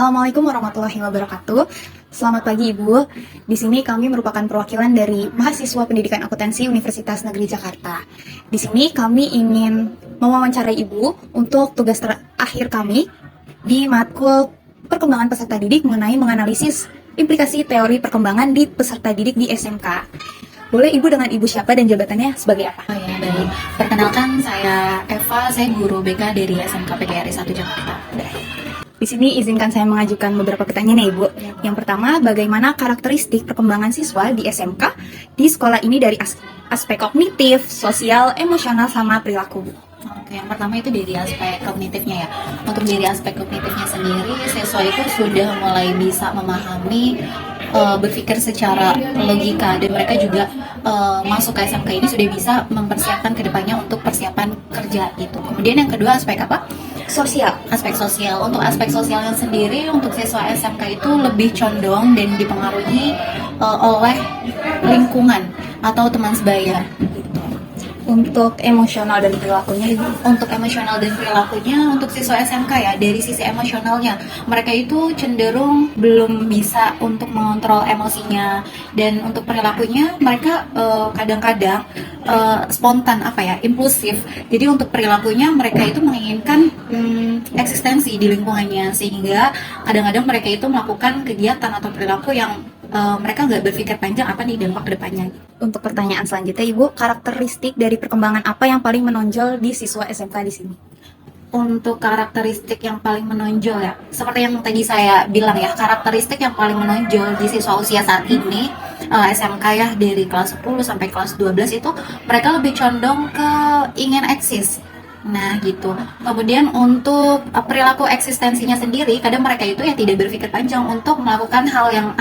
Assalamualaikum warahmatullahi wabarakatuh. Selamat pagi Ibu. Di sini kami merupakan perwakilan dari mahasiswa pendidikan akuntansi Universitas Negeri Jakarta. Di sini kami ingin mewawancarai Ibu untuk tugas terakhir kami di matkul perkembangan peserta didik mengenai menganalisis implikasi teori perkembangan di peserta didik di SMK. Boleh Ibu dengan Ibu siapa dan jabatannya sebagai apa? Oh ya, baik. Perkenalkan, saya Eva, saya guru BK dari SMK PGRI 1 Jakarta. Di sini izinkan saya mengajukan beberapa pertanyaan ya Ibu. Yang pertama, bagaimana karakteristik perkembangan siswa di SMK di sekolah ini dari aspek kognitif, sosial, emosional, sama perilaku? Oke, yang pertama itu dari aspek kognitifnya ya. Untuk dari aspek kognitifnya sendiri, siswa itu sudah mulai bisa memahami, berpikir secara logika, dan mereka juga masuk ke SMK ini sudah bisa mempersiapkan kedepannya untuk persiapan kerja gitu. Kemudian yang kedua, aspek apa? Sosial. Aspek sosial. Untuk aspek sosialnya sendiri, untuk siswa SMK itu lebih condong dan dipengaruhi oleh lingkungan atau teman sebaya. Untuk emosional dan perilakunya Ibu? Untuk emosional dan perilakunya, untuk siswa SMK ya, dari sisi emosionalnya, mereka itu cenderung belum bisa untuk mengontrol emosinya, dan untuk perilakunya mereka kadang-kadang spontan, impulsif. Jadi untuk perilakunya mereka itu menginginkan eksistensi di lingkungannya, sehingga kadang-kadang mereka itu melakukan kegiatan atau perilaku yang mereka nggak berpikir panjang apa nih dampak kedepannya. Untuk pertanyaan selanjutnya Ibu, karakteristik dari perkembangan apa yang paling menonjol di siswa SMK di sini? Untuk karakteristik yang paling menonjol ya, seperti yang tadi saya bilang ya, karakteristik yang paling menonjol di siswa usia saat ini SMK ya, dari kelas 10 sampai kelas 12 itu mereka lebih condong ke ingin eksis. Nah gitu. Kemudian untuk perilaku eksistensinya sendiri, kadang mereka itu ya tidak berpikir panjang untuk melakukan hal yang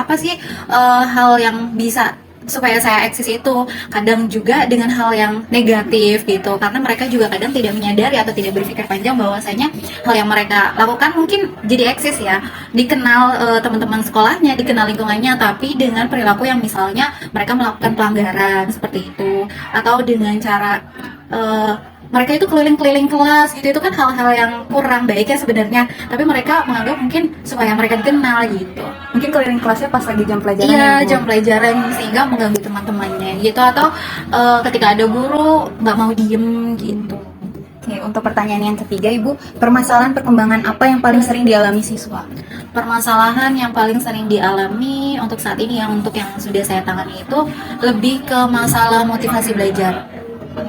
hal yang bisa supaya saya eksis itu, kadang juga dengan hal yang negatif gitu, karena mereka juga kadang tidak menyadari atau tidak berpikir panjang bahwasanya hal yang mereka lakukan mungkin jadi eksis ya, dikenal teman-teman sekolahnya, dikenal lingkungannya, tapi dengan perilaku yang misalnya mereka melakukan pelanggaran seperti itu, atau dengan cara mereka itu keliling-keliling kelas gitu, itu kan hal-hal yang kurang baik ya sebenarnya, tapi mereka menganggap mungkin supaya mereka dikenal gitu. Mungkin keliling kelasnya pas lagi jam pelajaran. Iya, jam pelajaran, sehingga mengganggu teman-temannya gitu, atau ketika ada guru nggak mau diem gitu. Oke, untuk pertanyaan yang ketiga Ibu, permasalahan perkembangan apa yang paling sering dialami siswa? Permasalahan yang paling sering dialami untuk saat ini ya, untuk yang sudah saya tangani itu lebih ke masalah motivasi belajar.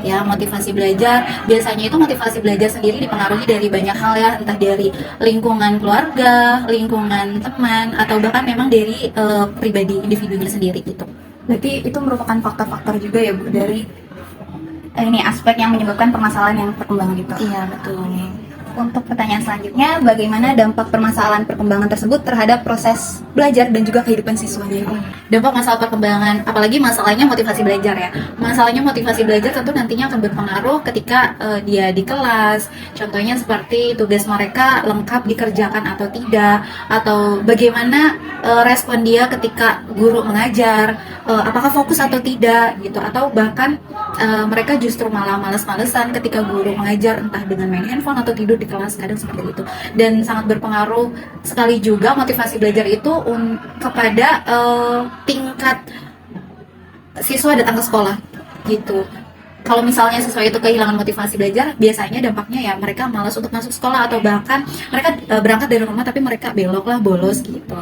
Ya, motivasi belajar, biasanya itu motivasi belajar sendiri dipengaruhi dari banyak hal ya, entah dari lingkungan keluarga, lingkungan teman, atau bahkan memang dari pribadi individunya sendiri gitu. Berarti itu merupakan faktor-faktor juga ya Bu, dari ini aspek yang menyebabkan permasalahan yang perkembangan gitu. Iya, betul. Untuk pertanyaan selanjutnya, bagaimana dampak permasalahan perkembangan tersebut terhadap proses belajar dan juga kehidupan siswanya? Dampak masalah perkembangan, apalagi masalahnya motivasi belajar ya. Masalahnya motivasi belajar tentu nantinya akan berpengaruh ketika dia di kelas. Contohnya seperti tugas mereka lengkap dikerjakan atau tidak, atau bagaimana respon dia ketika guru mengajar, apakah fokus atau tidak gitu, atau bahkan mereka justru malah males-malesan ketika guru mengajar, entah dengan main handphone atau tidur di kelas, kadang seperti itu. Dan sangat berpengaruh sekali juga motivasi belajar itu kepada tingkat siswa datang ke sekolah gitu. Kalau misalnya siswa itu kehilangan motivasi belajar, biasanya dampaknya ya mereka malas untuk masuk sekolah, atau bahkan mereka berangkat dari rumah tapi mereka beloklah, bolos gitu.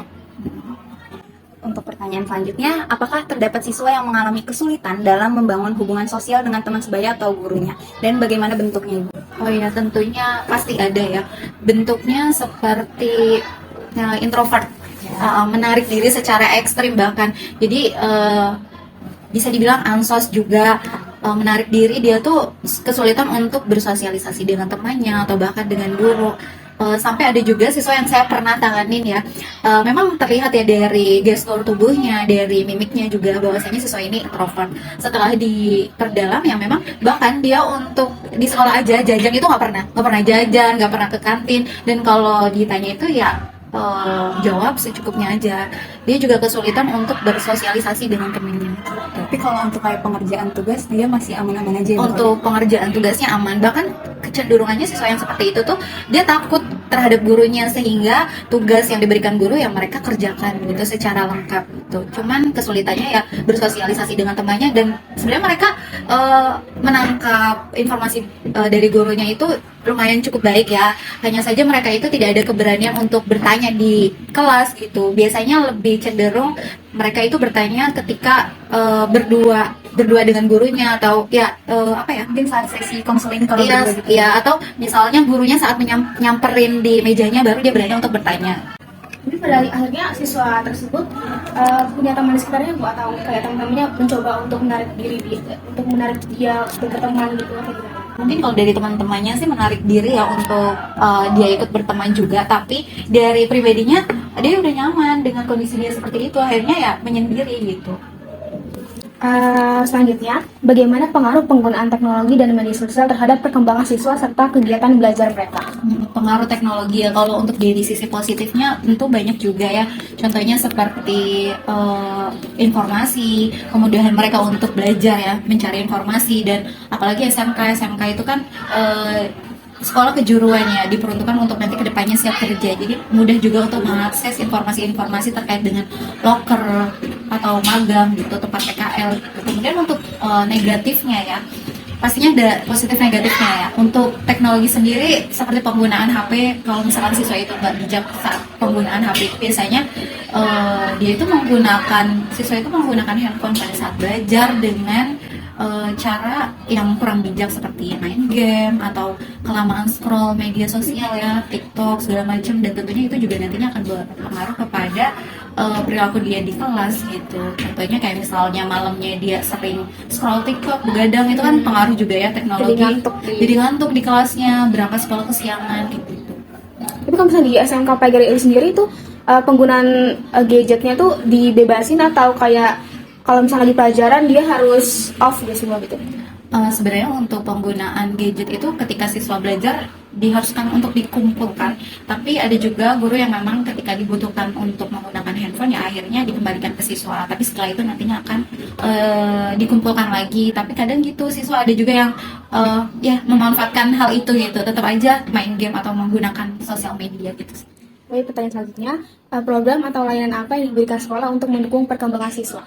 Untuk pertanyaan selanjutnya, apakah terdapat siswa yang mengalami kesulitan dalam membangun hubungan sosial dengan teman sebaya atau gurunya? Dan bagaimana bentuknya Ibu? Oh iya, tentunya pasti ada ya. Bentuknya seperti introvert, menarik diri secara ekstrim bahkan. Jadi bisa dibilang ansos juga, menarik diri, dia tuh kesulitan untuk bersosialisasi dengan temannya atau bahkan dengan guru. Sampai ada juga siswa yang saya pernah tanganin ya, memang terlihat ya dari gestur tubuhnya, dari mimiknya juga, bahwasanya siswa ini introvert. Setelah diperdalam ya, memang bahkan dia untuk di sekolah aja jajan itu nggak pernah jajan, nggak pernah ke kantin, dan kalau ditanya itu ya jawab secukupnya aja. Dia juga kesulitan untuk bersosialisasi dengan temannya. Tapi kalau untuk kayak pengerjaan tugas, dia masih aman-aman aja ya? Untuk pengerjaan tugasnya aman, bahkan kecenderungannya siswa yang seperti itu tuh dia takut terhadap gurunya, sehingga tugas yang diberikan guru yang mereka kerjakan gitu secara lengkap gitu. Cuman kesulitannya ya bersosialisasi dengan temannya, dan sebenarnya mereka menangkap informasi dari gurunya itu lumayan cukup baik ya. Hanya saja mereka itu tidak ada keberanian untuk bertanya di kelas gitu. Biasanya lebih cenderung mereka itu bertanya ketika berdua dengan gurunya, atau ya apa ya, Mungkin saat sesi konseling kalau iya, berdua gitu. iya, atau misalnya gurunya saat nyamperin di mejanya baru dia berani untuk bertanya. Tapi pada akhirnya siswa tersebut punya teman di sekitarnya Bu, atau kayak teman-temannya mencoba untuk menarik dia berteman gitu atau gimana? Mungkin kalau dari teman-temannya sih menarik diri ya untuk dia ikut berteman juga, tapi dari pribadinya dia udah nyaman dengan kondisi dia seperti itu, akhirnya ya menyendiri gitu. Selanjutnya, bagaimana pengaruh penggunaan teknologi dan media sosial terhadap perkembangan siswa serta kegiatan belajar mereka? Pengaruh teknologi ya, kalau untuk dari sisi positifnya tentu banyak juga ya. Contohnya seperti informasi, kemudahan mereka untuk belajar ya, mencari informasi, dan apalagi SMK itu kan sekolah kejuruan ya, diperuntukkan untuk nanti kedepannya siap kerja, jadi mudah juga untuk mengakses informasi-informasi terkait dengan loker atau magang gitu, tempat PKL gitu. Kemudian untuk negatifnya ya, pastinya ada positif negatifnya ya. Untuk teknologi sendiri seperti penggunaan HP, kalau misalkan siswa itu nggak bijak saat penggunaan HP, biasanya siswa itu menggunakan handphone pada saat belajar dengan cara yang kurang bijak, seperti main game atau kelamaan scroll media sosial ya, TikTok segala macam, dan tentunya itu juga nantinya akan berpengaruh kepada perilaku dia di kelas gitu. Contohnya kayak misalnya malamnya dia sering scroll TikTok, begadang, itu kan pengaruh juga ya teknologi. Jadi ngantuk di kelasnya, berangkat sekolah kesiangan gitu. Tapi kalau misalnya di SMK Pagari ini sendiri tuh penggunaan gadgetnya tuh dibebasin, atau kayak kalau misalnya di pelajaran dia harus off gitu semua gitu? Sebenarnya untuk penggunaan gadget itu ketika siswa belajar diharuskan untuk dikumpulkan, tapi ada juga guru yang memang ketika dibutuhkan untuk menggunakan handphone ya akhirnya dikembalikan ke siswa, tapi setelah itu nantinya akan dikumpulkan lagi. Tapi kadang gitu siswa ada juga yang ya memanfaatkan hal itu gitu, tetap aja main game atau menggunakan sosial media gitu. Baik, pertanyaan selanjutnya, program atau layanan apa yang diberikan sekolah untuk mendukung perkembangan siswa?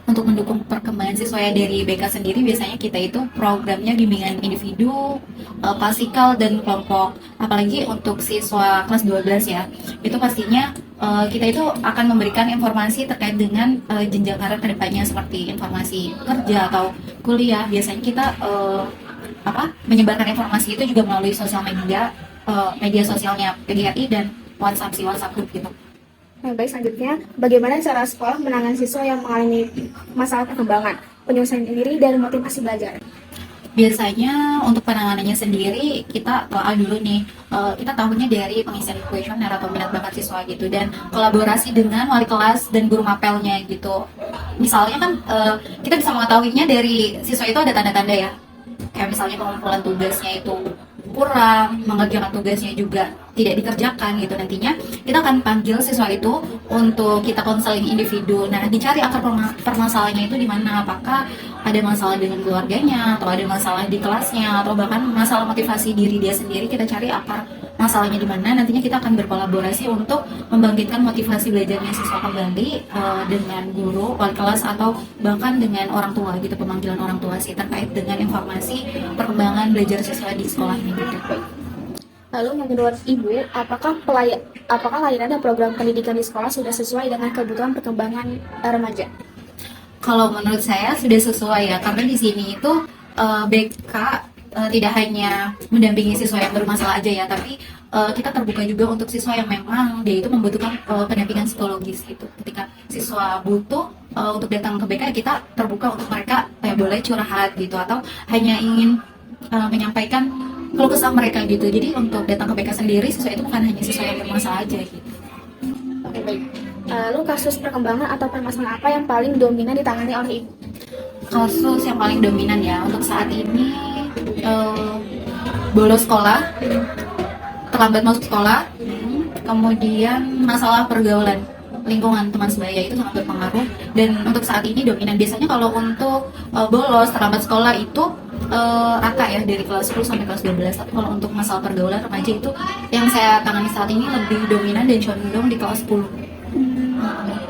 Untuk mendukung perkembangan siswa ya, dari BK sendiri biasanya kita itu programnya bimbingan individu, klasikal, dan kelompok. Apalagi untuk siswa kelas 12 ya, itu pastinya kita itu akan memberikan informasi terkait dengan jenjang karir kedepannya, seperti informasi kerja atau kuliah. Biasanya kita menyebarkan informasi itu juga melalui sosial media, media sosialnya PGRI dan WhatsApp group gitu. Nah, baik, selanjutnya, bagaimana cara sekolah menangani siswa yang mengalami masalah perkembangan, penyelesaian diri, dan motivasi belajar? Biasanya untuk penanganannya sendiri kita telah dulu nih, kita tahunya dari pengisian kuesioner atau minat bakat siswa gitu, dan kolaborasi dengan wali kelas dan guru mapelnya gitu. Misalnya kan kita bisa mengetahuinya dari siswa itu ada tanda-tanda ya, kayak misalnya pengumpulan tugasnya itu kurang, mengerjakan tugasnya juga tidak dikerjakan gitu. Nantinya kita akan panggil siswa itu untuk kita konseling individu. Nah, dicari akar permasalahannya itu di mana, apakah ada masalah dengan keluarganya, atau ada masalah di kelasnya, atau bahkan masalah motivasi diri dia sendiri. Kita cari akar masalahnya di mana, nantinya kita akan berkolaborasi untuk membangkitkan motivasi belajarnya siswa kembali dengan guru, wali kelas, atau bahkan dengan orang tua gitu, pemanggilan orang tua sih terkait dengan informasi perkembangan belajar siswa di sekolah ini gitu. Lalu menurut Ibu, apakah layanan dan program pendidikan di sekolah sudah sesuai dengan kebutuhan perkembangan remaja? Kalau menurut saya sudah sesuai ya, karena di sini itu BK tidak hanya mendampingi siswa yang bermasalah aja ya, tapi kita terbuka juga untuk siswa yang memang dia itu membutuhkan pendampingan psikologis gitu. Ketika siswa butuh untuk datang ke BK, kita terbuka untuk mereka boleh curhat gitu, atau hanya ingin menyampaikan keluh kesah mereka gitu. Jadi untuk datang ke BK sendiri, siswa itu bukan hanya siswa yang bermasalah aja gitu. Oke, baik. Lalu kasus perkembangan atau permasalahan apa yang paling dominan ditangani oleh Ibu? Kasus yang paling dominan ya untuk saat ini bolos sekolah, terlambat masuk sekolah, kemudian masalah pergaulan lingkungan teman sebaya itu sangat berpengaruh. Dan untuk saat ini dominan, biasanya kalau untuk bolos terlambat sekolah itu AK ya dari kelas 10 sampai kelas 12. Tapi kalau untuk masalah pergaulan remaja itu yang saya tangani saat ini lebih dominan dan condong di kelas 10.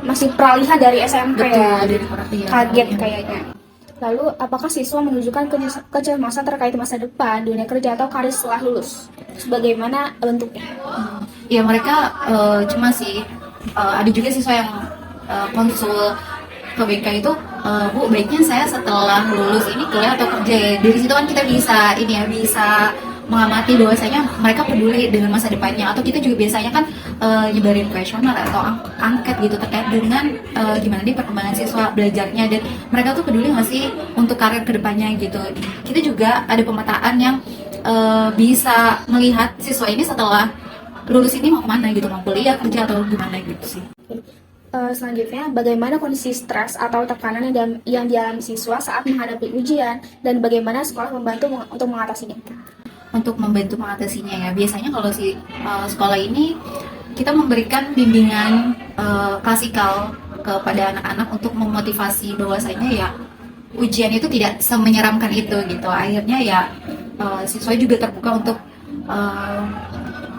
Masih peralihan dari SMP Betul, ya. dari perhatian. Kaget kayaknya. Lalu, apakah siswa menunjukkan kecemasan terkait masa depan, dunia kerja, atau karir setelah lulus? Terus bagaimana bentuknya? Ya mereka cuma sih ada juga siswa yang konsul ke BK itu, Bu, baiknya saya setelah lulus ini kuliah atau kerja ya. Dari situ kan kita bisa mengamati bahwasanya mereka peduli dengan masa depannya. Atau kita juga biasanya kan nyebarin kuesioner atau angket gitu terkait dengan gimana nih perkembangan siswa belajarnya, dan mereka tuh peduli nggak sih untuk karir kedepannya gitu. Kita juga ada pemetaan yang bisa melihat siswa ini setelah lulus ini mau kemana gitu, mau kuliah, kerja, atau gimana gitu sih. Selanjutnya, bagaimana kondisi stres atau tekanan yang dialami siswa saat menghadapi ujian, dan bagaimana sekolah membantu untuk mengatasinya? Untuk membantu mengatasinya ya, biasanya kalau sekolah ini kita memberikan bimbingan klasikal kepada anak-anak untuk memotivasi bahwasanya ya ujian itu tidak semenyeramkan itu gitu. Akhirnya ya siswa juga terbuka untuk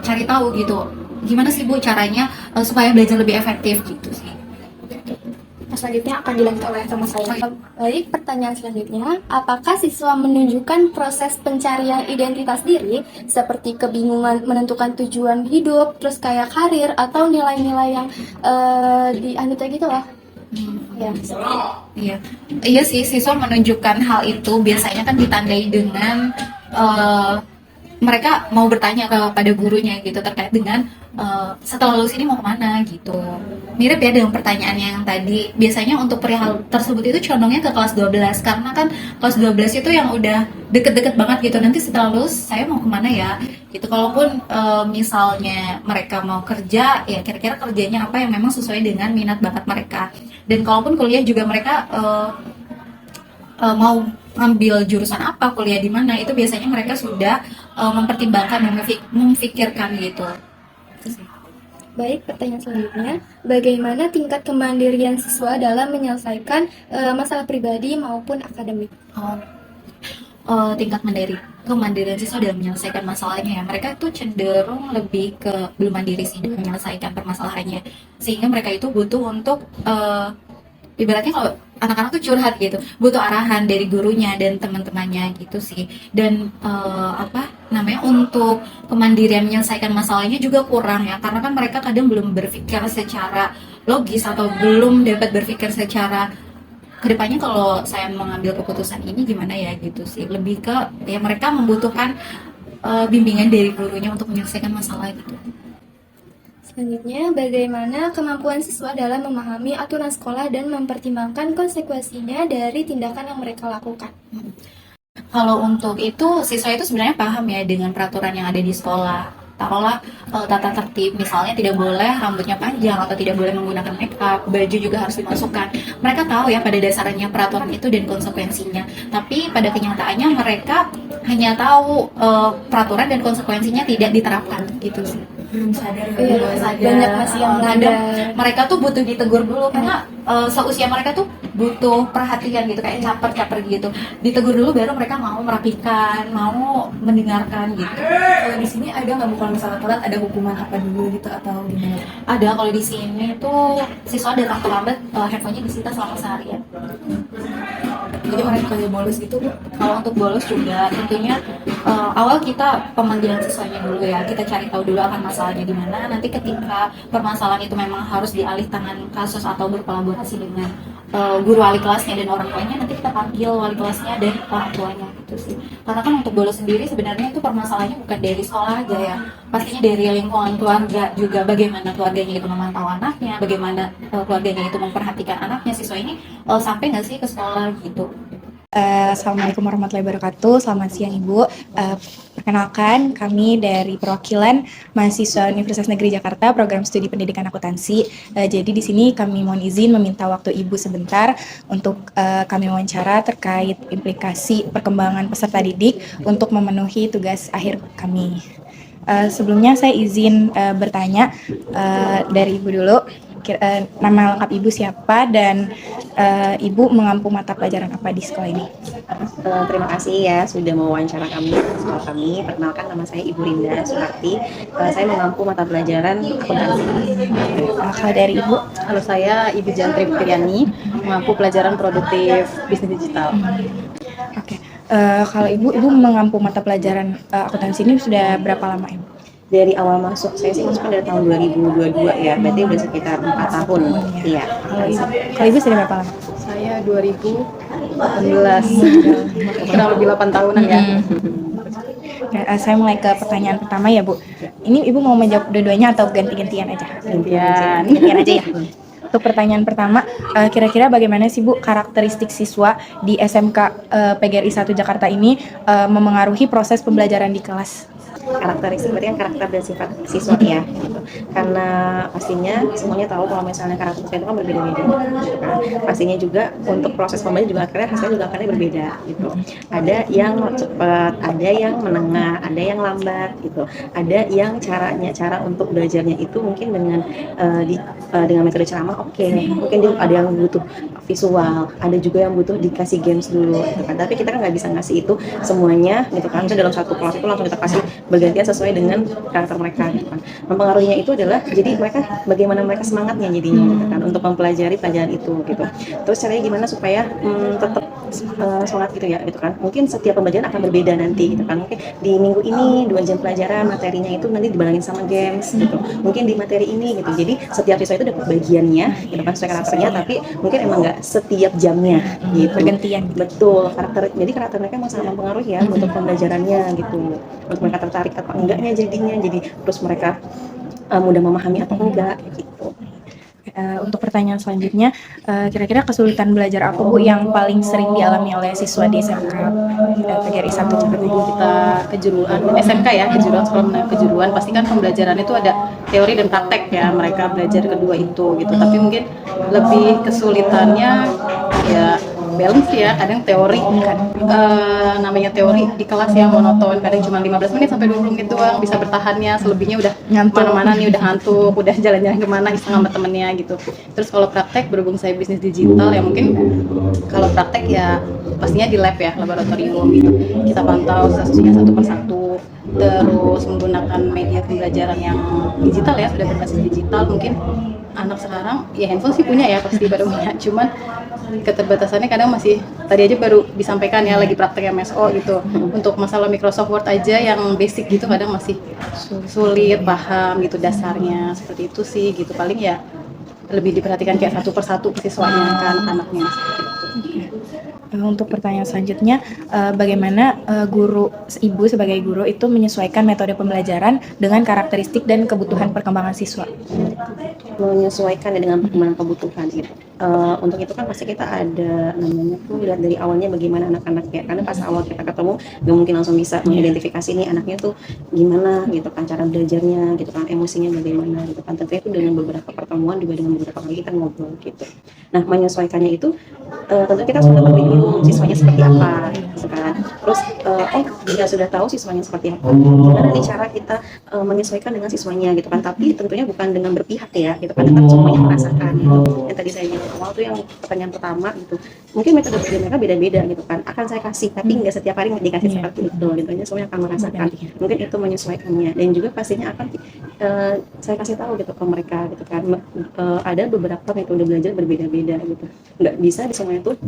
cari tahu gitu, gimana sih Bu caranya supaya belajar lebih efektif gitu sih. Selanjutnya akan dilanjut oleh teman saya. Baik, pertanyaan selanjutnya, apakah siswa menunjukkan proses pencarian identitas diri seperti kebingungan menentukan tujuan hidup, terus kayak karir atau nilai-nilai yang dianut gitu lah? Ya, Iya sih, siswa menunjukkan hal itu biasanya kan ditandai dengan mereka mau bertanya kepada gurunya gitu terkait dengan setelah lulus ini mau kemana gitu. Mirip ya dengan pertanyaan yang tadi. Biasanya untuk perihal tersebut itu condongnya ke kelas 12, karena kan kelas 12 itu yang udah deket-deket banget gitu. Nanti setelah lulus saya mau kemana ya gitu. Kalaupun misalnya mereka mau kerja, ya kira-kira kerjanya apa yang memang sesuai dengan minat bakat mereka. Dan kalaupun kuliah juga mereka mau ngambil jurusan apa, kuliah di mana, itu biasanya mereka sudah mempertimbangkan dan memfikirkan gitu. Baik, pertanyaan selanjutnya, bagaimana tingkat kemandirian siswa dalam menyelesaikan masalah pribadi maupun akademik? Tingkat kemandirian siswa dalam menyelesaikan masalahnya ya, mereka tuh cenderung lebih ke belum mandiri sih dalam menyelesaikan permasalahannya, sehingga mereka itu butuh untuk ibaratnya kalau anak-anak tuh curhat gitu, butuh arahan dari gurunya dan teman-temannya gitu sih. Dan untuk kemandirian menyelesaikan masalahnya juga kurang ya, karena kan mereka kadang belum berpikir secara logis atau belum dapat berpikir secara kedepannya kalau saya mengambil keputusan ini gimana ya gitu sih. Lebih ke ya mereka membutuhkan bimbingan dari gurunya untuk menyelesaikan masalah gitu. Selanjutnya, bagaimana kemampuan siswa dalam memahami aturan sekolah dan mempertimbangkan konsekuensinya dari tindakan yang mereka lakukan? Kalau untuk itu, siswa itu sebenarnya paham ya dengan peraturan yang ada di sekolah. Taruhlah tata tertib, misalnya tidak boleh rambutnya panjang atau tidak boleh menggunakan make up, baju juga harus dimasukkan. Mereka tahu ya pada dasarnya peraturan itu dan konsekuensinya. Tapi pada kenyataannya mereka hanya tahu peraturan dan konsekuensinya tidak diterapkan gitu sih. Belum sadar. Banyak masih yang melanggar. Mereka tuh butuh ditegur dulu karena seusia mereka tuh butuh perhatian gitu, kayak caper gitu. Ditegur dulu baru mereka mau merapikan, mau mendengarkan gitu. Kalau di sini ada nggak, bukan misalnya telat ada hukuman apa dulu gitu atau gimana? Ada, kalau di sini tuh siswa datang terlambat handphonenya disita selama seharian. Jadi orang kayak bolos gitu Bu? Kalau untuk bolos juga tentunya awal kita pemanggilan siswanya dulu ya, kita cari tahu dulu akan masalahnya di mana. Nanti ketika permasalahan itu memang harus dialih tangan kasus atau berkolaborasi dengan guru wali kelasnya dan orang tuanya, nanti kita panggil wali kelasnya dan orang tuanya gitu sih. Karena kan untuk bolos sendiri sebenarnya itu permasalahannya bukan dari sekolah aja ya, pastinya dari lingkungan keluarga juga, bagaimana keluarganya itu memantau anaknya, bagaimana keluarganya itu memperhatikan anaknya, siswa ini sampai nggak sih ke sekolah gitu. Assalamualaikum warahmatullahi wabarakatuh. Selamat siang Ibu. Perkenalkan, kami dari perwakilan mahasiswa Universitas Negeri Jakarta, program studi pendidikan akuntansi. Jadi di sini kami mohon izin meminta waktu Ibu sebentar untuk kami wawancara terkait implikasi perkembangan peserta didik untuk memenuhi tugas akhir kami. Sebelumnya saya izin bertanya dari Ibu dulu. nama lengkap Ibu siapa dan Ibu mengampu mata pelajaran apa di sekolah ini? Terima kasih ya sudah mewawancara kami di sekolah kami. Perkenalkan, nama saya Ibu Rinda Suharti. Saya mengampu mata pelajaran akuntansi. Kalau dari Ibu? Halo, saya Ibu Jantri Fitriani, mengampu pelajaran produktif bisnis digital. Oke. Kalau Ibu mengampu mata pelajaran akuntansi ini sudah berapa lama Ibu? Dari awal masuk, saya sih masukkan dari tahun 2022 ya, berarti udah sekitar 4 tahun. Iya. Kalau Ibu sudah berapa lama? Saya 2018, kurang lebih 8 tahunan ya. Oke, saya mulai ke pertanyaan pertama ya Bu. Ini Ibu mau menjawab dua-duanya atau ganti-gantian aja? Gantian aja ya. Untuk pertanyaan pertama, kira-kira bagaimana sih Bu karakteristik siswa di SMK PGRI 1 Jakarta ini memengaruhi proses pembelajaran di kelas? Karakteristik berarti kan karakter dan sifat siswa ya gitu. Karena pastinya semuanya tahu kalau misalnya karakter siswa itu kan berbeda-beda gitu kan. Pastinya juga untuk proses pembelajaran juga akhirnya hasilnya juga akhirnya berbeda gitu. Ada yang cepat, ada yang menengah, ada yang lambat gitu. Ada yang cara untuk belajarnya itu mungkin dengan dengan metode ceramah mungkin dia ada yang butuh visual, ada juga yang butuh dikasih games dulu gitu kan. Tapi kita kan nggak bisa ngasih itu semuanya gitu kan. Misalnya dalam satu kelas itu langsung kita kasih bergantian sesuai dengan karakter mereka gitu kan. Mempengaruhinya itu adalah jadi mereka bagaimana mereka semangatnya jadinya gitu kan untuk mempelajari pelajaran itu gitu. Terus caranya gimana supaya tetap semangat gitu ya gitu kan. Mungkin setiap pembelajaran akan berbeda nanti gitu kan. Mungkin di minggu ini 2 jam pelajaran materinya itu nanti dibalangin sama games gitu. Mungkin di materi ini gitu. Jadi setiap siswa itu dapat bagiannya gitu kan sesuai karakternya, tapi mungkin emang nggak setiap jamnya gitu. Bergantian. Betul, jadi karakter mereka emang sangat mempengaruhi ya untuk pembelajarannya gitu. Untuk mereka tertarik apa enggaknya jadinya, jadi terus mereka mudah memahami atau enggak gitu. Untuk pertanyaan selanjutnya, kira-kira kesulitan belajar apa Bu yang paling sering dialami oleh siswa di SMK PGRI 1 Jakarta? Kita kejuruan SMK ya, kejuruan sekolah menengah kejuruan, pasti kan pembelajaran itu ada teori dan praktek ya, mereka belajar kedua itu gitu. Tapi mungkin lebih kesulitannya ya balance ya, kadang teori kan namanya teori di kelas ya monoton, kadang cuma 15 menit sampai 20 menit doang bisa bertahannya, selebihnya udah mana-mana nih, udah ngantuk, udah jalan-jalan kemana iseng sama temennya gitu. Terus kalau praktek, berhubung saya bisnis digital ya, mungkin kalau praktek ya pastinya di lab ya, laboratorium gitu, kita pantau kasusnya satu persatu, terus menggunakan media pembelajaran yang digital ya, sudah berbasis digital. Mungkin anak sekarang ya handphone sih punya ya, pasti pada punya, cuman keterbatasannya kadang masih, tadi aja baru disampaikan ya lagi praktek MSO gitu, untuk masalah Microsoft Word aja yang basic gitu kadang masih sulit paham gitu dasarnya, seperti itu sih gitu. Paling ya lebih diperhatikan kayak satu persatu siswanya kan, anaknya seperti itu. Untuk pertanyaan selanjutnya, bagaimana Ibu sebagai guru itu menyesuaikan metode pembelajaran dengan karakteristik dan kebutuhan perkembangan siswa? Menyesuaikan dengan perkembangan kebutuhan gitu. Untuk itu kan pasti kita ada namanya tuh lihat dari awalnya bagaimana anak-anak ya, karena pas awal kita ketemu gak mungkin langsung bisa mengidentifikasi nih anaknya tuh gimana gitu kan, cara belajarnya gitu kan, emosinya bagaimana gitu kan. Tentunya itu dengan beberapa pertemuan juga dengan beberapa kali kita ngobrol gitu. Nah, menyesuaikannya itu tentu kita sudah tahu dulu siswanya seperti apa gitu kan. Terus jika sudah tahu siswanya seperti apa, gimana nih cara kita menyesuaikan dengan siswanya gitu kan. Tapi tentunya bukan dengan berpihak ya gitu kan, tetap semuanya merasakan gitu. Yang tadi saya bilang awal tuh yang pertanyaan pertama gitu, mungkin metode belajar mereka beda-beda gitu kan, akan saya kasih tapi nggak setiap hari dikasih seperti itu gitu aja, semuanya akan merasakan. Mungkin itu menyesuaikannya, dan juga pastinya akan saya kasih tahu gitu ke mereka gitu kan, ada beberapa metode belajar berbeda-beda gitu, nggak bisa di semuanya tuh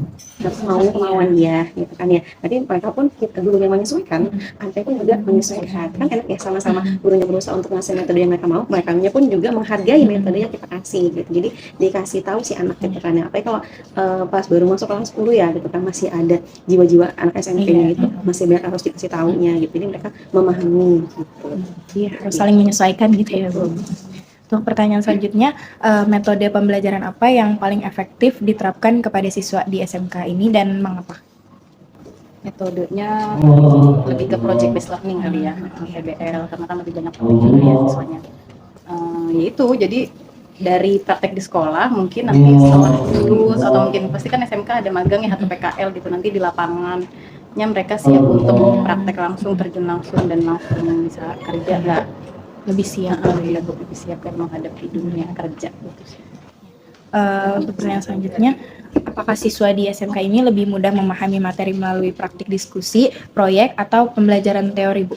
harus maunya kemauan dia gitu kan ya. Berarti mereka pun guru yang menyesuaikan, anaknya pun juga menyesuaikan, kan enak ya, sama-sama gurunya berusaha untuk ngasih metode yang mereka mau, mereka pun juga menghargai metode yang kita kasih gitu. Jadi dikasih tahu si anak gitu kan ya. Apalagi kalau pas baru masuk kelas 10 ya gitu kan, masih ada jiwa-jiwa anak SMP-nya gitu, masih banyak harus dikasih tahunya gitu. Jadi mereka memahami gitu. Iya, harus saling menyesuaikan gitu ya Bu. Untuk pertanyaan selanjutnya, metode pembelajaran apa yang paling efektif diterapkan kepada siswa di SMK ini dan mengapa? Metodenya lebih ke project based learning kali ya, PBL, karena kan lebih banyak praktek juga ya siswanya. Yaitu jadi dari praktek di sekolah mungkin nanti setelah lulus, atau mungkin pasti kan SMK ada magang ya atau PKL gitu, nanti di lapangannya mereka siap untuk praktek langsung, terjun langsung, dan langsung bisa kerja, nggak Lebih siap. lebih siap kan menghadapi dunia kerja gitu sih. Untuk pertanyaan selanjutnya, apakah siswa di SMK ini lebih mudah memahami materi melalui praktik diskusi, proyek, atau pembelajaran teori, Bu?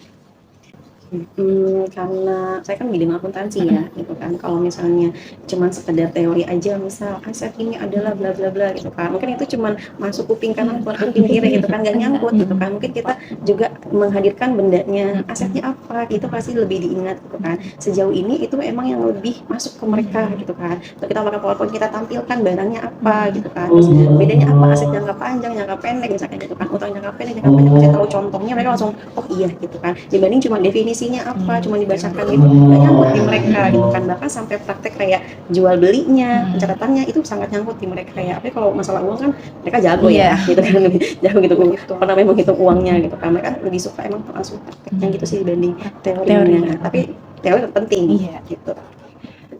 Karena saya kan bidang akuntansi ya, gitu kan. Kalau misalnya cuman sekedar teori aja, misal aset ini adalah bla bla bla gitu kan. Mungkin itu cuman masuk kuping kanan keluar kuping kiri gitu kan, nggak nyangkut gitu kan. Mungkin kita juga menghadirkan bendanya, asetnya apa, itu pasti lebih diingat gitu kan. Sejauh ini itu emang yang lebih masuk ke mereka gitu kan. Untuk kita pakai PowerPoint, kita tampilkan barangnya apa gitu kan. Terus bedanya apa, aset jangka panjang, jangka pendek misalnya gitu kan. Utang jangka pendek, kasih tahu contohnya, mereka langsung oh iya gitu kan. Dibanding cuma definisinya apa, cuma dibacakan gitu, nggak nyangkut di mereka gitu kan. Bahkan sampai praktek kayak jual belinya, pencatatannya itu sangat nyangkut di mereka. Kayak tapi kalau masalah uang kan mereka jago ya gitu kan, lebih jago gitu pernah memang hitung uangnya gitu kan. Mereka lebih suka emang langsung prakteknya gitu sih dibanding teorinya. Tapi teori penting gitu.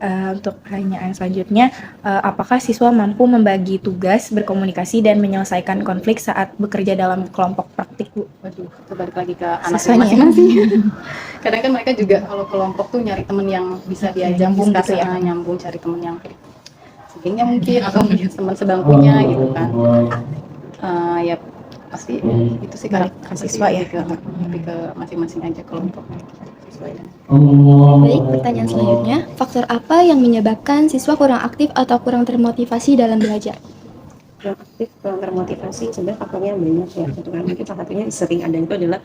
Untuk pertanyaan selanjutnya, apakah siswa mampu membagi tugas, berkomunikasi, dan menyelesaikan konflik saat bekerja dalam kelompok praktik, Bu? Waduh, itu balik lagi ke anak Siswanya ya? masing-masing. Kadang kan mereka juga kalau kelompok tuh nyari temen yang bisa diajak Nyambung gitu diskusi, ya? nyambung, cari temen yang sebelumnya mungkin atau mungkin teman sebangkunya gitu kan. Ya pasti itu sih karakter siswa ya? lebih ke masing-masing aja kelompoknya siswa ya. Baik, pertanyaan selanjutnya, faktor apa yang menyebabkan siswa kurang aktif atau kurang termotivasi dalam belajar? Kurang aktif, kurang termotivasi, sebenarnya faktornya banyak ya gitu kan. Mungkin salah satunya sering ada itu adalah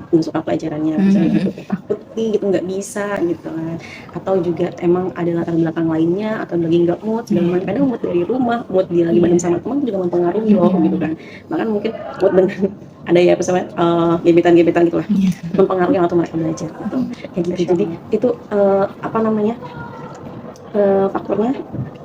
nggak suka pelajarannya, misalnya gitu, takut nih gitu, nggak bisa gitu kan. Atau juga emang ada latar belakang lainnya, atau lagi nggak mood segala macam. Kadang mood dari rumah, mood dia lagi bareng sama teman juga mempengaruhi loh gitu kan. Bahkan mungkin mood dengan ada ya misalnya gebetan-gebetan gitu lah, mempengaruhi waktu mereka belajar gitu. Kayak gitu. Jadi itu apa namanya, faktornya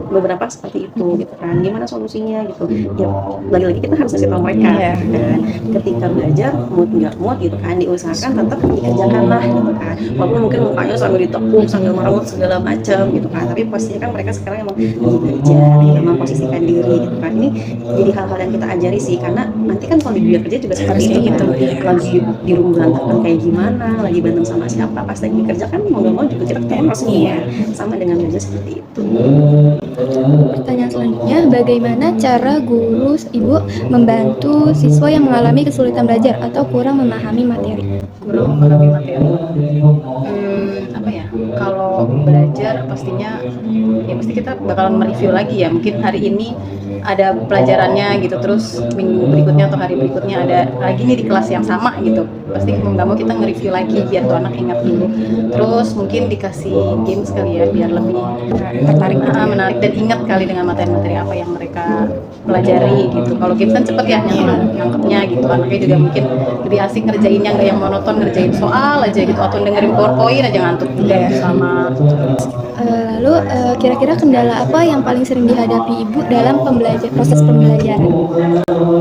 beberapa seperti itu gitu kan. Gimana solusinya gitu ya, lagi-lagi kita harus kasih tahu mereka gitu kan. Ketika belajar mood nggak mood gitu kan, diusahakan tetap dikerjakan lah gitu kan, walaupun mungkin mukanya sambil ditekuk sambil merawat segala macam gitu kan, tapi posisinya kan mereka sekarang emang lagi belajar gitu, memposisikan diri gitu kan. Ini jadi hal-hal yang kita ajari sih, karena nanti kan kalau di dunia kerja juga seperti itu gitu, lagi di rumah berantakan kayak gimana, lagi berantem sama siapa, pas lagi kerja kan mau nggak mau juga kita ketemu semua, sama dengan belajar seperti itu. Pertanyaan selanjutnya, bagaimana cara guru ibu membantu siswa yang mengalami kesulitan belajar atau kurang memahami materi? Kurang memahami materi. Apa ya? Kalau belajar pastinya ya pasti kita bakalan mereview lagi ya. Mungkin hari ini ada pelajarannya gitu, terus minggu berikutnya atau hari berikutnya ada lagi nih di kelas yang sama gitu. Pasti mau nggak mau kita nge-review lagi biar tuh anak ingat dulu. Terus mungkin dikasih games kali ya biar lebih menarik dan ingat kali dengan materi-materi apa yang mereka pelajari gitu. Kalau games kan cepet ya nangkepnya gitu, anaknya juga mungkin lebih asik ngerjainnya, nggak yang monoton ngerjain soal aja gitu atau dengerin PowerPoint aja ngantuk juga sama. Lalu kira-kira kendala apa yang paling sering dihadapi ibu dalam proses pembelajaran?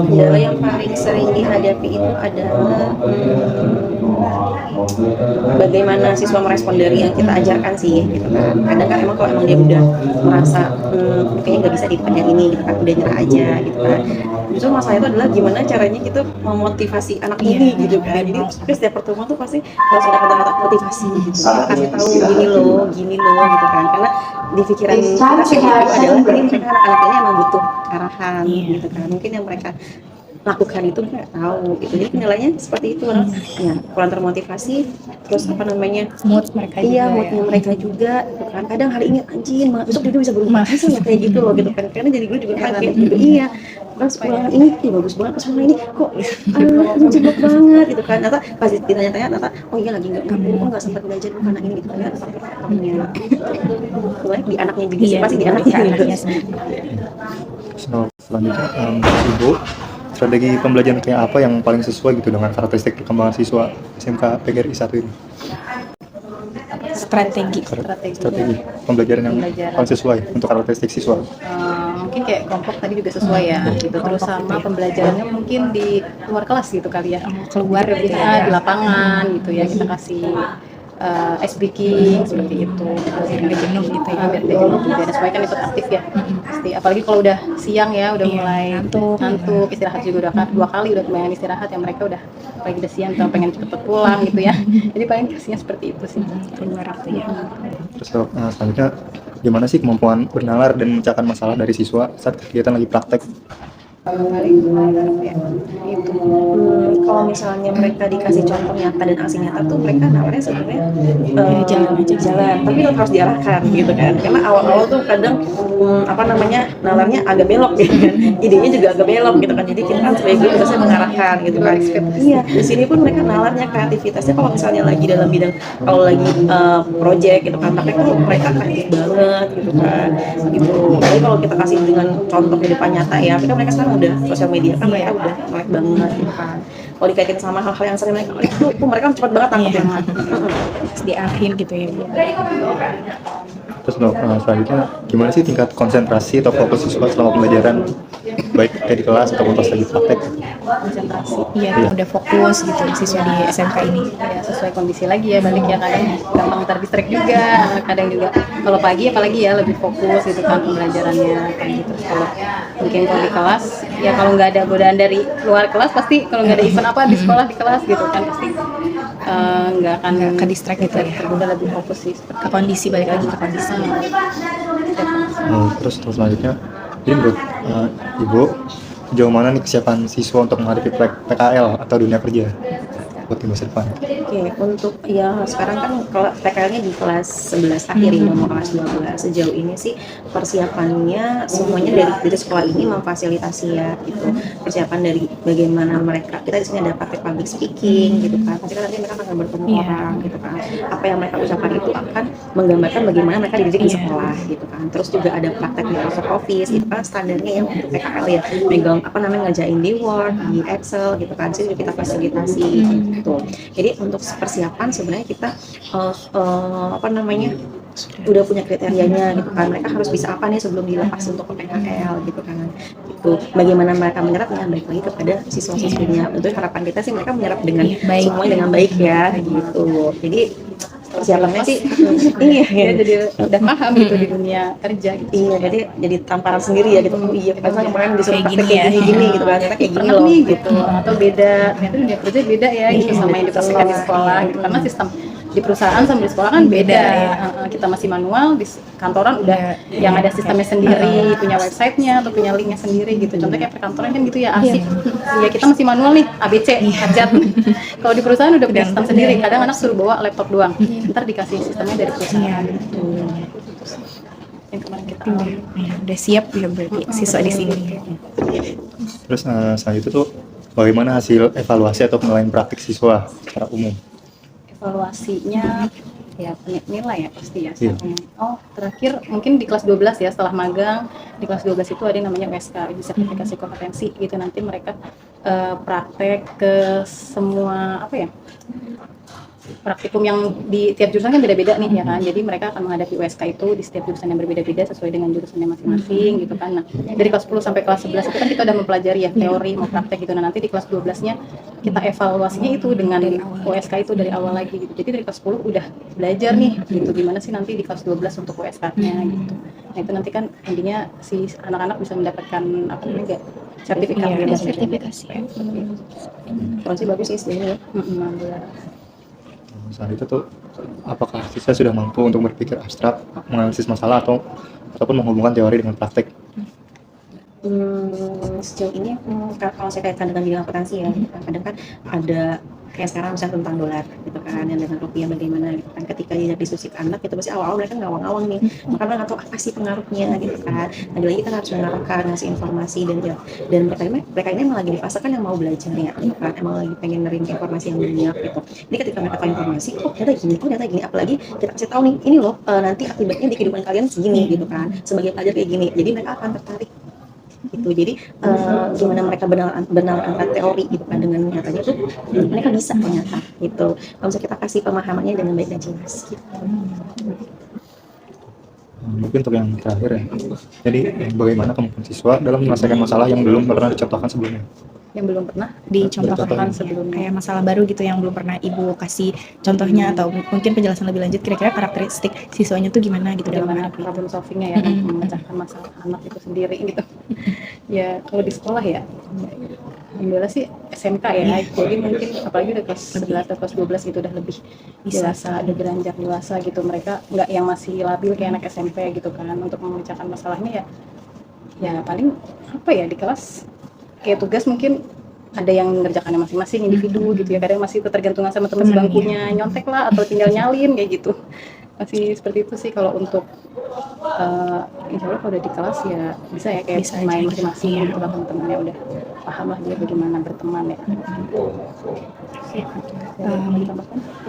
Kendala yang paling sering dihadapi itu adalah bagaimana siswa merespon dari yang kita ajarkan sih gitu kan. Kadang kan emang kalau emang dia udah merasa kayaknya nggak bisa di depan yang ini gitu kan, udah nyerah aja gitu kan. Justru masalah itu adalah gimana caranya kita memotivasi anak ini gitu kan. Jadi setiap pertemuan tuh pasti harus ada kata-kata motivasi gitu, kasih tahu gini loh gitu kan. Karena di pikiran kita adalah mereka anak-anak ini emang butuh arahan gitu kan. Mungkin yang mereka lakukan itu nggak tahu gitu. Jadi kendalanya seperti itu orang ya, kurang termotivasi, terus apa namanya, mood mereka moodnya mereka juga gitu kan. Kadang hari ini anjing banget, besok dia bisa berubah, bisa nggak kayak gitu loh gitu kan. Karena jadi gue juga kaget gitu. Pas pulang ini bagus banget, pas pulang ini kok menjebak banget gitu kan. Ternyata pas ditanya-tanya ternyata oh iya lagi nggak nggak sempat belajar karena ini gitu kan. Soalnya di anaknya juga sih, pasti di anaknya gitu. Selanjutnya Ibu, strategi pembelajaran kayak apa yang paling sesuai gitu dengan karakteristik perkembangan siswa SMK PGRI 1 ini? Strategi pembelajaran yang paling sesuai untuk karakteristik siswa. Mungkin kayak kelompok tadi juga sesuai ya gitu, terus sama pembelajarannya mungkin di luar kelas gitu kali ya, keluar gitu di lapangan gitu ya, kita kasih ice breaking seperti itu biar nggak jenuh gitu ya, biar nggak jenuh juga. Dan supaya kan ikut aktif ya pasti, apalagi kalau udah siang ya udah mulai ngantuk, istirahat juga udah 2 kali udah kebanyakan istirahat ya, mereka udah lagi udah siang tuh pengen cepet pulang gitu ya. Jadi paling kasihnya seperti itu sih, keluar gitu ya. Terus selanjutnya gimana sih kemampuan bernalar dan memecahkan masalah dari siswa saat kegiatan lagi praktek? Kalau misalnya mereka dikasih contoh nyata dan aksi nyata tuh mereka nalarnya sebenarnya jalan, tapi tetap harus diarahkan gitu kan, karena awal-awal tuh kadang nalarnya agak belok gitu kan, idenya juga agak belok gitu kan, jadi kita kan sebagai guru biasanya mengarahkan gitu kan. Iya, di sini pun mereka nalarnya kreativitasnya kalau misalnya lagi dalam bidang, kalau lagi project gitu kan, tapi tuh mereka kreatif banget gitu kan gitu. Jadi kalau kita kasih dengan contoh di depan nyata ya, mereka sekarang udah sosial media kan mereka udah melek banget gitu kan. Kalau dikaitin sama hal-hal yang sering mereka mereka cepat banget tangkapnya. Diarahin gitu ya. Terus selanjutnya gimana sih tingkat konsentrasi atau fokus siswa selama pembelajaran, baik di kelas ataupun pas lagi praktek? Iya, udah fokus gitu siswa di SMK ini. Ya sesuai kondisi lagi ya, balik ya, kadang gampang terdistract juga, kadang juga kalau pagi apalagi ya lebih fokus gitu kan pembelajarannya kayak gitu. Kalau mungkin kalau di kelas ya, kalau nggak ada godaan dari luar kelas pasti, kalau nggak ada event apa di sekolah di kelas gitu kan, pasti nggak akan ke distract gitu ya. udah lebih fokus sih Ke kondisi, balik lagi ke kondisi. Terus selanjutnya, jadi menurut Ibu, sejauh mana nih kesiapan siswa untuk menghadapi PKL atau dunia kerja buat di masa depan? Oke, untuk ya sekarang kan kalau PKL-nya di kelas 11 akhir ini mau kelas 12. Sejauh ini sih persiapannya semuanya dari sekolah ini memfasilitasi ya gitu. Persiapan dari bagaimana mereka, kita di sini ada praktek public speaking gitu kan. Pasti kan nanti mereka akan bertemu orang gitu kan. Apa yang mereka ucapkan itu akan menggambarkan bagaimana mereka dididik di sekolah gitu kan. Terus juga ada praktek Microsoft Office, itu kan standarnya yang untuk PKL ya. Megang ngerjain di Word, di Excel gitu kan. Sih kita fasilitasi gitu. Jadi untuk persiapan sebenarnya kita udah punya kriterianya gitu kan, mereka harus bisa apa nih sebelum dilepas untuk ke PKL gitu kan. Itu bagaimana mereka menyerapnya balik lagi kepada siswa-siswinya. Tentu harapan kita sih mereka menyerap dengan semuanya dengan baik ya gitu. Jadi persiapannya sih ini ya, jadi udah paham gitu di dunia kerja gitu. Iya, jadi tamparan sendiri ya gitu. Oh iya, karena kemarin disuruh praktek gini ya. kayak gini gitu kan, ternyata kayak gini Pernah loh nih gitu. gitu, atau beda, ternyata dunia kerja beda ya gitu sama yang dipraktikkan di sekolah gitu, karena sistem di perusahaan sama di sekolah kan beda ya. Kita masih manual, di kantoran udah yang ada sistemnya sendiri, punya websitenya atau punya linknya sendiri gitu. Contohnya kayak perkantoran kan gitu ya, asik. Ya kita masih manual nih, ABC, hajat. Kalau di perusahaan udah punya sistem sendiri, kadang anak suruh bawa laptop doang, ntar dikasih sistemnya dari perusahaan gitu. Yang kemarin kita Udah siap ya berarti siswa di sini. Terus selanjutnya tuh bagaimana hasil evaluasi atau penilaian praktik siswa secara umum? Evaluasinya ya nilai ya pasti ya. Iya. Oh terakhir mungkin di kelas 12 ya, setelah magang di kelas 12 itu ada yang namanya USK, sertifikasi kompetensi gitu. Nanti mereka praktek ke semua praktikum yang di tiap jurusan kan beda-beda nih ya kan. Jadi mereka akan menghadapi USK itu di setiap jurusan yang berbeda-beda sesuai dengan jurusannya masing-masing gitu kan. Nah, dari kelas 10 sampai kelas 11 itu kan kita udah mempelajari ya teori mau praktek gitu. Nah, nanti di kelas 12-nya kita evaluasinya itu dengan USK itu dari awal lagi gitu. Jadi dari kelas 10 udah belajar nih gitu gimana sih nanti di kelas 12 untuk USK-nya gitu. Nah, itu nanti kan intinya si anak-anak bisa mendapatkan sertifikat ya. Sertifikasi. Masih bagus sih sebenarnya. Selanjutnya tuh, apakah siswa sudah mampu untuk berpikir abstrak, menganalisis masalah ataupun menghubungkan teori dengan praktek? Sejauh ini kalau saya kaitkan dengan bidang akuntansi ya, kadang kan ada kayak sekarang misalnya tentang dolar gitu kan, dan dengan rupiah bagaimana gitu kan, ketika dia diskusi ke anak itu pasti awal-awal mereka ngawang-ngawang nih, maka mereka nggak tahu apa sih pengaruhnya gitu kan. Lagi lagi kita harus mengarahkan, ngasih informasi dan mereka ini emang lagi di fase kan yang mau belajar ya gitu kan, emang lagi pengen nerima informasi yang banyak gitu. Jadi ketika mereka tahu informasi, ternyata gini, apalagi kita kasih tahu nih, ini loh nanti akibatnya di kehidupan kalian segini gitu kan, sebagai pelajar kayak gini, jadi mereka akan tertarik gitu. Jadi gimana mereka benar antara teori gitu kan dengan nyatanya tuh mereka bisa ternyata gitu kalau misalnya kita kasih pemahamannya dengan baik dan jelas gitu. Mungkin untuk yang terakhir ya, jadi bagaimana kemampuan siswa dalam menyelesaikan masalah yang belum pernah dicontohkan sebelumnya? Yang belum pernah Dicontohkan sebelumnya, kayak masalah baru gitu yang belum pernah ibu kasih contohnya, atau mungkin penjelasan lebih lanjut kira-kira karakteristik siswanya tuh gimana gitu dalam bagaimana menghadapi problem solvingnya ya kan, memecahkan masalah anak itu sendiri gitu. Ya kalau di sekolah ya alhamdulillah sih SMK ya, jadi mungkin apalagi udah kelas 11 atau kelas 12 gitu udah lebih dewasa, udah beranjak dewasa gitu, mereka nggak yang masih labil kayak anak SMP gitu kan. Untuk memecahkan masalahnya ya paling apa ya, di kelas kayak tugas mungkin ada yang mengerjakannya masing-masing individu gitu ya, kadang masih ketergantungan sama teman sebangkunya, nyontek lah atau tinggal nyalin kayak gitu, masih seperti itu sih. Kalau untuk insya Allah kalau udah di kelas ya bisa ya kayak main masing-masing gitu lah, teman-temannya udah paham lah dia bagaimana berteman ya.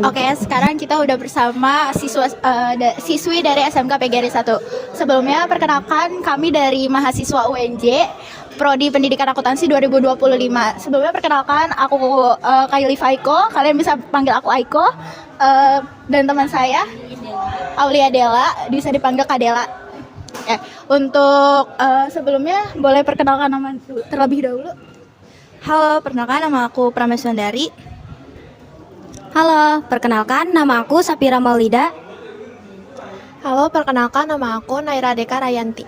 Oke, sekarang kita udah bersama siswi dari SMK PGRI 1. Sebelumnya perkenalkan, kami dari mahasiswa UNJ Prodi Pendidikan Akuntansi 2025. Sebelumnya perkenalkan, aku Kayli Faiko, kalian bisa panggil aku Aiko. Dan teman saya Aulia Dela, bisa dipanggil Kadela. Untuk sebelumnya boleh perkenalkan nama terlebih dahulu. Halo, perkenalkan nama aku Prameswandari. Halo, perkenalkan nama aku Sapira Maulida. Halo, perkenalkan nama aku Naira Deka Rayanti.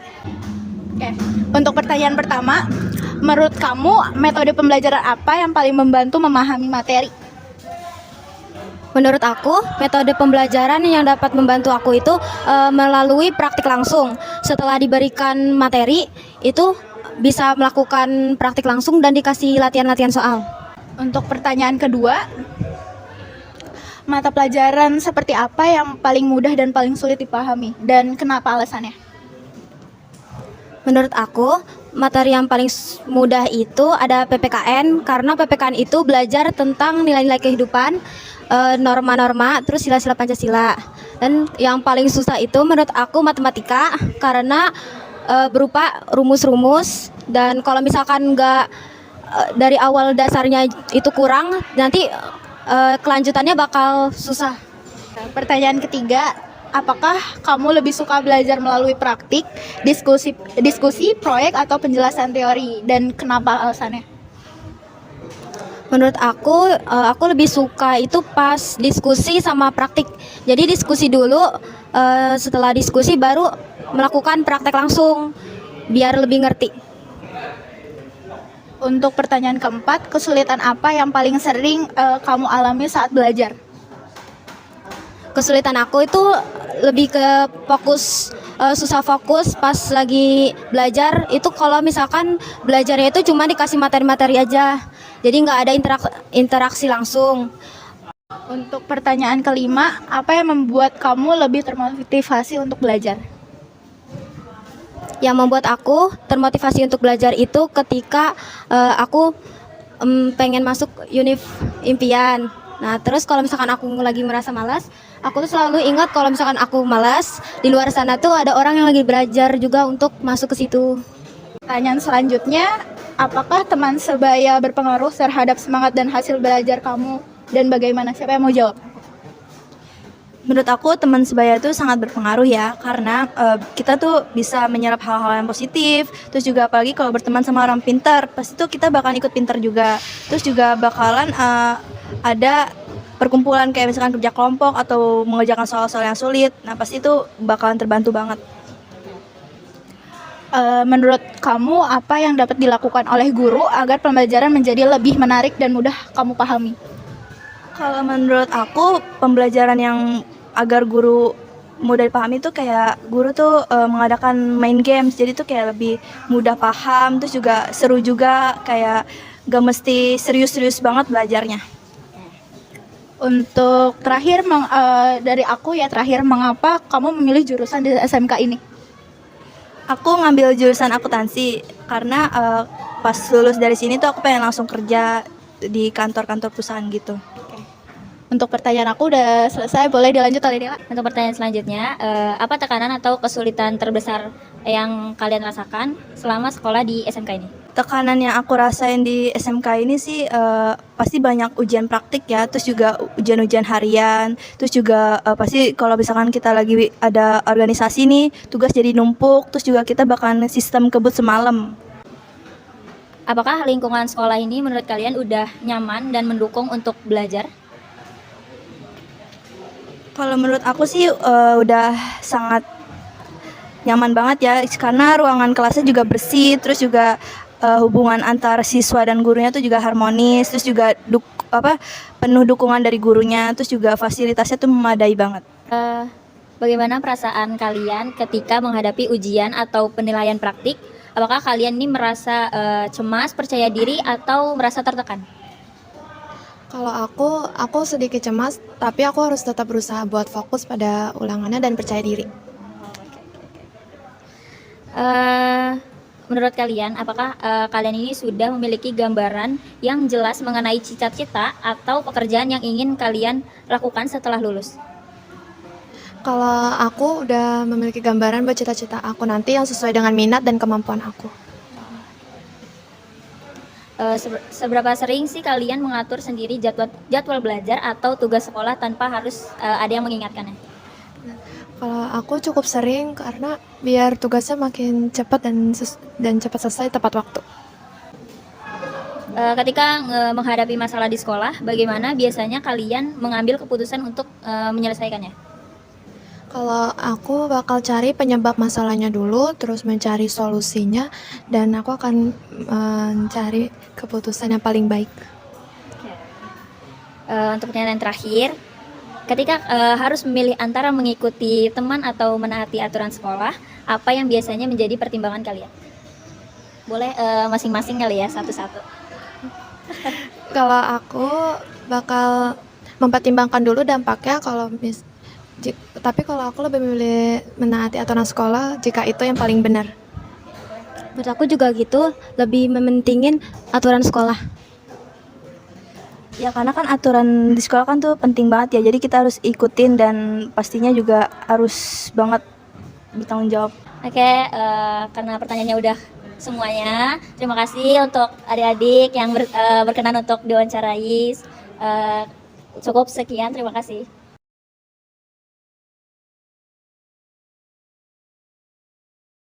Oke, untuk pertanyaan pertama, menurut kamu metode pembelajaran apa yang paling membantu memahami materi? Menurut aku, metode pembelajaran yang dapat membantu aku itu melalui praktik langsung. Setelah diberikan materi, itu bisa melakukan praktik langsung dan dikasih latihan-latihan soal. Untuk pertanyaan kedua, mata pelajaran seperti apa yang paling mudah dan paling sulit dipahami, dan kenapa alasannya? Menurut aku, materi yang paling mudah itu ada PPKN, karena PPKN itu belajar tentang nilai-nilai kehidupan, norma-norma, terus sila-sila Pancasila. Dan yang paling susah itu menurut aku matematika, karena berupa rumus-rumus, dan kalau misalkan nggak dari awal dasarnya itu kurang, nanti kelanjutannya bakal susah. Pertanyaan ketiga, apakah kamu lebih suka belajar melalui praktik, diskusi, proyek, atau penjelasan teori, dan kenapa alasannya? Menurut aku lebih suka itu pas diskusi sama praktik. Jadi diskusi dulu, setelah diskusi baru melakukan praktek langsung, biar lebih ngerti. Untuk pertanyaan keempat, kesulitan apa yang paling sering kamu alami saat belajar? Kesulitan aku itu lebih ke fokus, susah fokus pas lagi belajar. Itu kalau misalkan belajarnya itu cuma dikasih materi-materi aja, jadi nggak ada interaksi langsung. Untuk pertanyaan kelima, apa yang membuat kamu lebih termotivasi untuk belajar? Yang membuat aku termotivasi untuk belajar itu ketika aku pengen masuk univ impian. Nah, terus kalau misalkan aku lagi merasa malas, aku tuh selalu ingat kalau misalkan aku malas, di luar sana tuh ada orang yang lagi belajar juga untuk masuk ke situ. Pertanyaan selanjutnya, apakah teman sebaya berpengaruh terhadap semangat dan hasil belajar kamu, dan bagaimana? Siapa yang mau jawab? Menurut aku teman sebaya itu sangat berpengaruh ya, karena kita tuh bisa menyerap hal-hal yang positif. Terus juga apalagi kalau berteman sama orang pintar, pasti tuh kita bakalan ikut pintar juga. Terus juga bakalan ada perkumpulan kayak misalkan kerja kelompok atau mengerjakan soal-soal yang sulit. Nah pasti itu bakalan terbantu banget. Menurut kamu apa yang dapat dilakukan oleh guru agar pembelajaran menjadi lebih menarik dan mudah kamu pahami? Kalau menurut aku, pembelajaran yang agar guru mudah dipahami itu kayak guru tuh mengadakan main games, jadi tuh kayak lebih mudah paham, terus juga seru juga, kayak gak mesti serius-serius banget belajarnya. Untuk terakhir, dari aku ya terakhir, mengapa kamu memilih jurusan di SMK ini? Aku ngambil jurusan akuntansi karena pas lulus dari sini tuh aku pengen langsung kerja di kantor-kantor perusahaan gitu. Untuk pertanyaan aku udah selesai, boleh dilanjut Alidela? Untuk pertanyaan selanjutnya, apa tekanan atau kesulitan terbesar yang kalian rasakan selama sekolah di SMK ini? Tekanan yang aku rasain di SMK ini sih pasti banyak ujian praktik ya, terus juga ujian-ujian harian, terus juga pasti kalau misalkan kita lagi ada organisasi nih, tugas jadi numpuk, terus juga kita bakalan sistem kebut semalam. Apakah lingkungan sekolah ini menurut kalian udah nyaman dan mendukung untuk belajar? Kalau menurut aku sih udah sangat nyaman banget ya, karena ruangan kelasnya juga bersih, terus juga hubungan antar siswa dan gurunya tuh juga harmonis, terus juga penuh dukungan dari gurunya, terus juga fasilitasnya tuh memadai banget. Bagaimana perasaan kalian ketika menghadapi ujian atau penilaian praktik? Apakah kalian ini merasa cemas, percaya diri, atau merasa tertekan? Kalau aku sedikit cemas, tapi aku harus tetap berusaha buat fokus pada ulangannya dan percaya diri. Menurut kalian, apakah kalian ini sudah memiliki gambaran yang jelas mengenai cita-cita atau pekerjaan yang ingin kalian lakukan setelah lulus? Kalau aku udah memiliki gambaran buat cita-cita aku nanti yang sesuai dengan minat dan kemampuan aku. Seberapa sering sih kalian mengatur sendiri jadwal belajar atau tugas sekolah tanpa harus ada yang mengingatkannya? Kalau aku cukup sering karena biar tugasnya makin cepat dan cepat selesai tepat waktu. Ketika menghadapi masalah di sekolah, bagaimana biasanya kalian mengambil keputusan untuk menyelesaikannya? Kalau aku bakal cari penyebab masalahnya dulu, terus mencari solusinya, dan aku akan mencari keputusan yang paling baik. Untuk pertanyaan terakhir, ketika harus memilih antara mengikuti teman atau menaati aturan sekolah, apa yang biasanya menjadi pertimbangan kalian? Boleh masing-masing kali ya, satu-satu. Kalau aku bakal mempertimbangkan dulu dampaknya tapi kalau aku lebih memilih menaati aturan sekolah jika itu yang paling benar. Menurut aku juga gitu, lebih mementingin aturan sekolah. Ya karena kan aturan di sekolah kan tuh penting banget ya, jadi kita harus ikutin dan pastinya juga harus banget bertanggung jawab. Oke, karena pertanyaannya udah semuanya, terima kasih untuk adik-adik yang berkenan untuk diwawancarai. Cukup sekian, terima kasih.